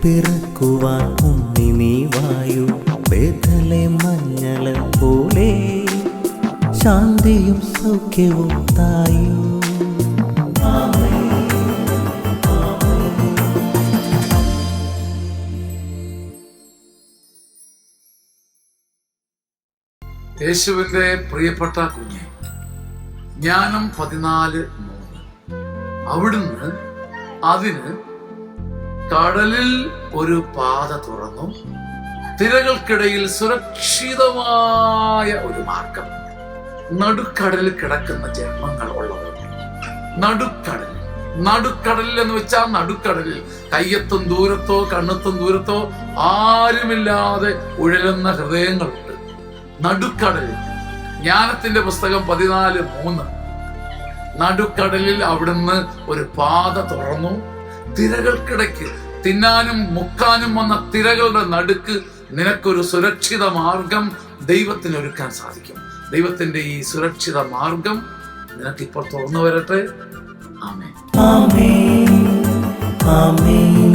പിറക്കുവാൻ ഉണ്ണി നീ വായു. ബേഥലേം മഞ്ഞള പോലെ ശാന്തിയും സൗഖ്യവും തായു. യേശുവിന്റെ പ്രിയപ്പെട്ട കുഞ്ഞെ, ജ്ഞാനം 14:3. അവിടുന്ന് അതിന് കടലിൽ ഒരു പാത തുറന്നു, തിരകൾക്കിടയിൽ സുരക്ഷിതമായ ഒരു മാർഗം. നടുക്കടലിൽ കിടക്കുന്ന ജന്മങ്ങൾ ഉള്ളവരുണ്ട്. നടുക്കടലിൽ എന്ന് വെച്ചാൽ നടുക്കടലിൽ കയ്യെത്തും ദൂരത്തോ കണ്ണെത്തും ദൂരത്തോ ആരുമില്ലാതെ ഉഴലുന്ന ഹൃദയങ്ങളുണ്ട്. നടുക്കടലിൽ. ജ്ഞാനത്തിന്റെ പുസ്തകം 14:3. നടുക്കടലിൽ അവിടുന്ന് ഒരു പാത തുറന്നു, തിരകൾക്കിടയ്ക്ക് തിന്നാനും മുക്കാനും വന്ന തിരകളുടെ നടുക്ക് നിനക്കൊരു സുരക്ഷിത മാർഗം ദൈവത്തിന് ഒരുക്കാൻ സാധിക്കും. ദൈവത്തിന്റെ ഈ സുരക്ഷിത മാർഗം നിനക്കിപ്പോൾ തുറന്നു വരട്ടെ. ആമേൻ. ആമേൻ. ആമേൻ.